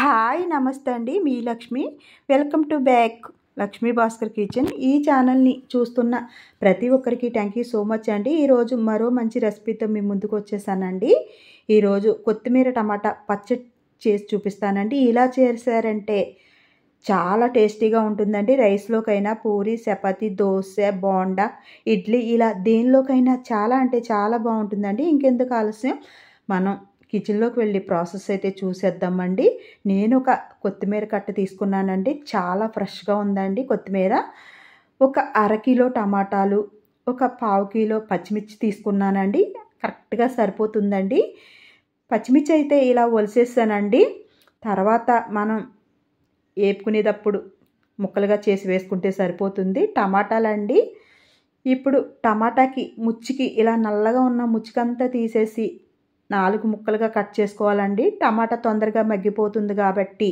Hi నమస్తే అండి, మీ Lakshmi. Welcome to back Lakshmi Bhaskar kitchen. ఈ ఛానల్ని చూస్తున్న ప్రతి ఒక్కరికి థ్యాంక్ యూ సో మచ్ అండి. ఈరోజు మరో మంచి రెసిపీతో మీ ముందుకు వచ్చేసానండి. ఈరోజు కొత్తిమీర టమాటా పచ్చడి చేసి చూపిస్తానండి. ఇలా చేశారంటే చాలా టేస్టీగా ఉంటుందండి. రైస్లోకైనా, పూరి, చపాతీ, దోశ, బోండా, ఇడ్లీ ఇలా దేనిలోకైనా చాలా అంటే చాలా బాగుంటుందండి. ఇంకెందుకు ఆలస్యం, మనం కిచెన్లోకి వెళ్ళి ప్రాసెస్ అయితే చూసేద్దామండి. నేను ఒక కొత్తిమీర కట్ట తీసుకున్నానండి. చాలా ఫ్రెష్గా ఉందండి కొత్తిమీర. ఒక అరకిలో టమాటాలు, ఒక పావు కిలో పచ్చిమిర్చి తీసుకున్నానండి. కరెక్ట్గా సరిపోతుందండి. పచ్చిమిర్చి అయితే ఇలా ఒలిసేసానండి. తర్వాత మనం వేపుకునేటప్పుడు ముక్కలుగా చేసి వేసుకుంటే సరిపోతుంది. టమాటాలండి, ఇప్పుడు టమాటాకి ముచ్చికి ఇలా నల్లగా ఉన్న ముచ్చికంతా తీసేసి 4 ముక్కలుగా కట్ చేసుకోవాలండి. టమాటా తొందరగా మగ్గిపోతుంది కాబట్టి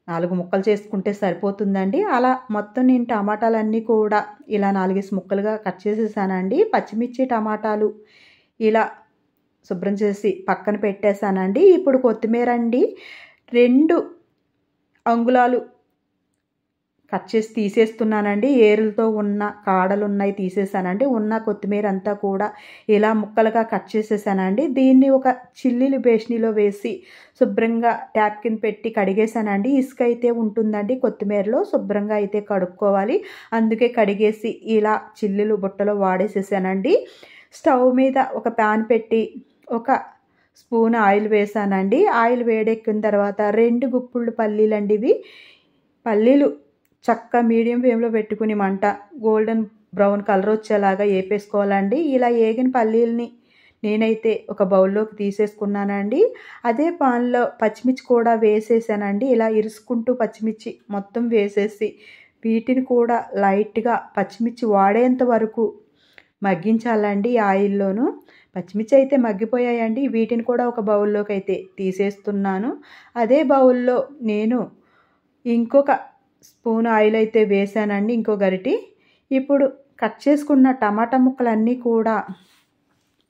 4 ముక్కలు చేసుకుంటే సరిపోతుందండి. అలా మొత్తం నేను టమాటాలన్నీ కూడా ఇలా 4 ముక్కలుగా కట్ చేసేసానండి. పచ్చిమిర్చి, టమాటాలు ఇలా శుభ్రం చేసి పక్కన పెట్టేశానండి. ఇప్పుడు కొత్తిమీర అండి 2 అంగుళాలు కట్ చేసి తీసేస్తున్నానండి. ఏరులతో ఉన్న కాడలు ఉన్నాయి తీసేసానండి. ఉన్న కొత్తిమీర అంతా కూడా ఇలా ముక్కలుగా కట్ చేసేసానండి. దీన్ని ఒక చిల్లీలు బేషనీలో వేసి శుభ్రంగా ట్యాప్ కింద పెట్టి కడిగేసానండి. ఇసుక అయితే ఉంటుందండి కొత్తిమీరలో, శుభ్రంగా అయితే కడుక్కోవాలి. అందుకే కడిగేసి ఇలా చిల్లీలు బుట్టలో వాడేసేసానండి. స్టవ్ మీద ఒక ప్యాన్ పెట్టి ఒక స్పూన్ ఆయిల్ వేసానండి. ఆయిల్ వేడెక్కిన తర్వాత 2 గుప్పుళ్ళు పల్లీలండి. ఇవి పల్లీలు చక్క మీడియం ఫ్లేమ్లో పెట్టుకుని మంట గోల్డెన్ బ్రౌన్ కలర్ వచ్చేలాగా వేపేసుకోవాలండి. ఇలా వేగిన పల్లీలని నేనైతే ఒక బౌల్లోకి తీసేసుకున్నానండి. అదే పాన్లో పచ్చిమిర్చి కూడా వేసేసానండి. ఇలా ఇరుసుకుంటూ పచ్చిమిర్చి మొత్తం వేసేసి వీటిని కూడా లైట్గా పచ్చిమిర్చి వాడేంత వరకు మగ్గించాలండి ఆయిల్లోను. పచ్చిమిర్చి అయితే మగ్గిపోయాయండి. వీటిని కూడా ఒక బౌల్లోకి అయితే తీసేస్తున్నాను. అదే బౌల్లో నేను ఇంకొక స్పూన్ ఆయిల్ అయితే వేసానండి, ఇంకో గరిటి. ఇప్పుడు కట్ చేసుకున్న టమాటా ముక్కలన్నీ కూడా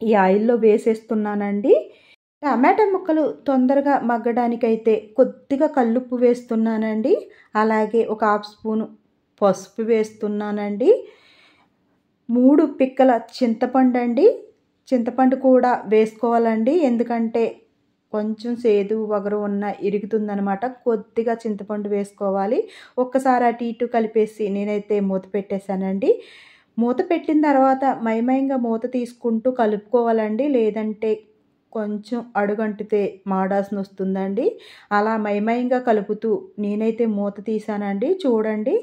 ఈ ఆయిల్లో వేసేస్తున్నానండి. టమాటా ముక్కలు తొందరగా మగ్గడానికైతే కొద్దిగా కల్లుప్పు వేస్తున్నానండి. అలాగే ఒక హాఫ్ స్పూను పసుపు వేస్తున్నానండి. 3 పిక్కల చింతపండు అండి. చింతపండు కూడా వేసుకోవాలండి, ఎందుకంటే కొంచెం సేదు వగరు ఉన్న ఇరుగుతుందనమాట. కొద్దిగా చింతపండు వేసుకోవాలి. ఒక్కసారి అటు ఇటు కలిపేసి నేనైతే మూత పెట్టేశానండి. మూత పెట్టిన తర్వాత మైమయంగా మూత తీసుకుంటూ కలుపుకోవాలండి, లేదంటే కొంచెం అడుగంటితే మాడాసన వస్తుందండి. అలా మైమయంగా కలుపుతూ నేనైతే మూత తీసానండి. చూడండి,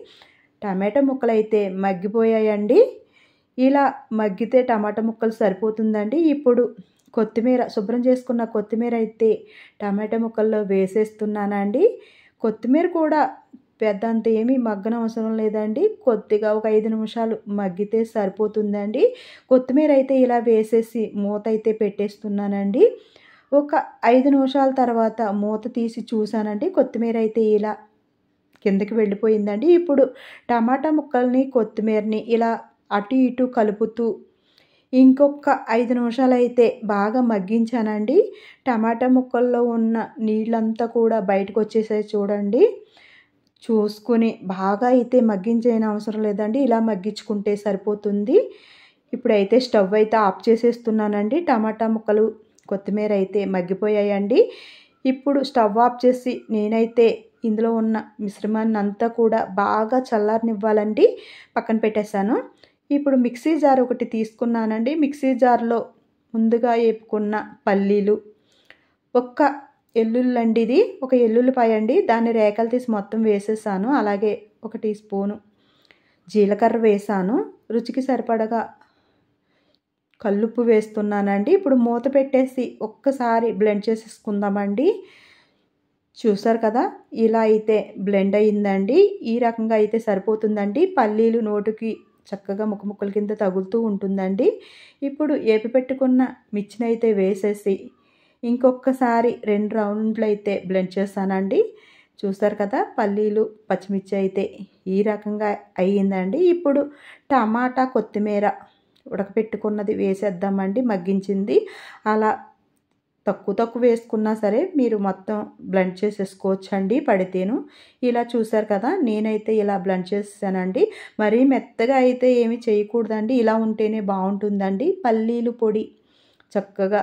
టమాటా ముక్కలు అయితే మగ్గిపోయాయండి. ఇలా మగ్గితే టమాటా ముక్కలు సరిపోతుందండి. ఇప్పుడు కొత్తిమీర, శుభ్రం చేసుకున్న కొత్తిమీర అయితే టమాటా ముక్కల్లో వేసేస్తున్నానండి. కొత్తిమీర కూడా పెద్దంత ఏమీ మగ్గనవసరం లేదండి. కొద్దిగా ఒక 5 నిమిషాలు మగ్గితే సరిపోతుందండి. కొత్తిమీర అయితే ఇలా వేసేసి మూత అయితే పెట్టేస్తున్నానండి. ఒక 5 నిమిషాల తర్వాత మూత తీసి చూసానండి. కొత్తిమీర అయితే ఇలా కిందకి వెళ్ళిపోయిందండి. ఇప్పుడు టమాటా ముక్కల్ని, కొత్తిమీరని ఇలా అటు ఇటు కలుపుతూ ఇంకొక 5 నిమిషాలు అయితే బాగా మగ్గించానండి. టమాటా ముక్కల్లో ఉన్న నీళ్ళంతా కూడా బయటకు వచ్చేసాయి చూడండి. చూసుకుని బాగా అయితే మగ్గించేయని అవసరం లేదండి, ఇలా మగ్గించుకుంటే సరిపోతుంది. ఇప్పుడైతే స్టవ్ అయితే ఆఫ్ చేసేస్తున్నానండి. టమాటా ముక్కలు, కొత్తిమీర అయితే మగ్గిపోయాయండి. ఇప్పుడు స్టవ్ ఆఫ్ చేసి నేనైతే ఇందులో ఉన్న మిశ్రమాన్ని అంతా కూడా బాగా చల్లారనివ్వాలండి. పక్కన పెట్టేశాను. ఇప్పుడు మిక్సీ జార్ ఒకటి తీసుకున్నానండి. మిక్సీ జార్లో ముందుగా వేపుకున్న పల్లీలు, ఒక్క ఎల్లుల్లండి, ఇది ఒక ఎల్లుల్లిపాయ అండి, దాన్ని రేకలు తీసి మొత్తం వేసేసాను. అలాగే 1 టీ స్పూను జీలకర్ర వేసాను. రుచికి సరిపడగా కల్లుప్పు వేస్తున్నానండి. ఇప్పుడు మూత పెట్టేసి ఒక్కసారి బ్లెండ్ చేసేసుకుందామండి. చూసారు కదా, ఇలా అయితే బ్లెండ్ అయ్యిందండి. ఈ రకంగా అయితే సరిపోతుందండి. పల్లీలు నోటికి చక్కగా ముక్కల కింద తగులుతూ ఉంటుందండి. ఇప్పుడు ఏపి పెట్టుకున్న మిర్చిని అయితే వేసేసి ఇంకొకసారి 2 రౌండ్లు అయితే బ్లెండ్ చేస్తానండి. చూసారు కదా, పల్లీలు, పచ్చిమిర్చి అయితే ఈ రకంగా అయ్యిందండి. ఇప్పుడు టమాటా, కొత్తిమీర ఉడకపెట్టుకున్నది వేసేద్దామండి, మగ్గించింది. అలా తక్కువ వేసుకున్నా సరే మీరు మొత్తం బ్లెండ్ చేసేసుకోవచ్చండి పడితేను. ఇలా చూసారు కదా, నేనైతే ఇలా బ్లెండ్ చేసేసానండి. మరీ మెత్తగా అయితే ఏమి చేయకూడదండి, ఇలా ఉంటేనే బాగుంటుందండి. పల్లీలు పొడి చక్కగా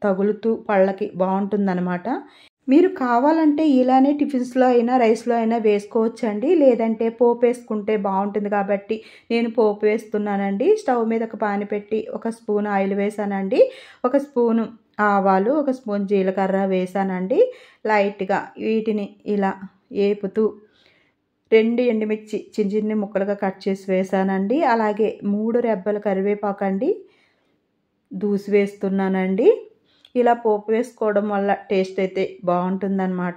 తగులుతూ పళ్ళకి బాగుంటుందన్నమాట. మీరు కావాలంటే ఇలానే టిఫిన్స్లో అయినా రైస్లో అయినా వేసుకోవచ్చండి, లేదంటే పోపు వేసుకుంటే బాగుంటుంది కాబట్టి నేను పోపు వేస్తున్నానండి. స్టవ్ మీద ఒక పాన్ పెట్టి 1 స్పూన్ ఆయిల్ వేసానండి, 1 స్పూను ఆవాలు, 1 స్పూన్ జీలకర్ర వేసానండి. లైట్గా వీటిని ఇలా ఏపుతూ 2 ఎండుమిర్చి చిన్న ముక్కలుగా కట్ చేసి వేసానండి. అలాగే 3 రెబ్బలు కరివేపాకండి దూసి వేస్తున్నానండి. ఇలా పోపు వేసుకోవడం వల్ల టేస్ట్ అయితే బాగుంటుందన్నమాట.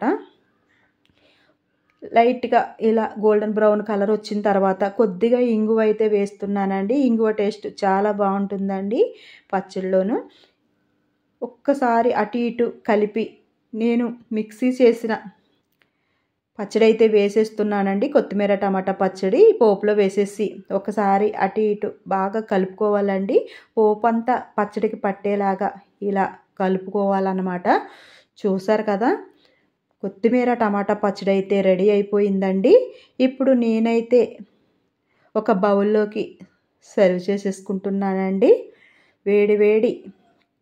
లైట్గా ఇలా గోల్డెన్ బ్రౌన్ కలర్ వచ్చిన తర్వాత కొద్దిగా ఇంగువ అయితే వేస్తున్నానండి. ఇంగువ టేస్ట్ చాలా బాగుంటుందండి పచ్చళ్ళలోను. ఒక్కసారి అటు ఇటు కలిపి నేను మిక్సీ చేసిన పచ్చడి అయితే వేసేస్తున్నానండి. కొత్తిమీర టమాటా పచ్చడి పోపులో వేసేసి ఒకసారి అటు ఇటు బాగా కలుపుకోవాలండి. పోపు అంతా పచ్చడికి పట్టేలాగా ఇలా కలుపుకోవాలన్నమాట. చూసారు కదా, కొత్తిమీర టమాటా పచ్చడి అయితే రెడీ అయిపోయిందండి. ఇప్పుడు నేనైతే ఒక బౌల్లోకి సర్వ్ చేసేసుకుంటున్నానండి. వేడి వేడి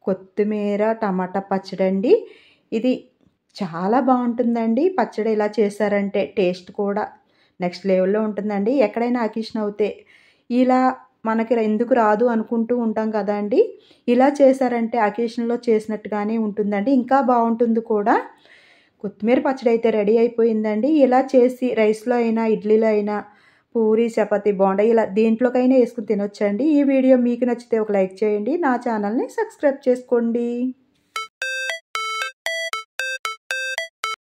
కొత్తిమీర టమాటా పచ్చడి అండి. ఇది చాలా బాగుంటుందండి. పచ్చడి ఇలా చేశారంటే టేస్ట్ కూడా నెక్స్ట్ లెవెల్లో ఉంటుందండి. ఎక్కడైనా అకేషన్ అవుతే ఇలా మనకి ఎందుకు రాదు అనుకుంటూ ఉంటాం కదండి, ఇలా చేశారంటే అకేషన్లో చేసినట్టుగానే ఉంటుందండి, ఇంకా బాగుంటుంది కూడా. కొత్తిమీర పచ్చడి అయితే రెడీ అయిపోయిందండి. ఇలా చేసి రైస్లో అయినా ఇడ్లీలో అయినా పూరి చపాతీ బోండా ఇలా దేంట్లోకైనా వేసుకుని తినొచ్చండి. ఈ వీడియో మీకు నచ్చితే ఒక లైక్ చేయండి, నా ఛానల్ని సబ్స్క్రైబ్ చేసుకోండి.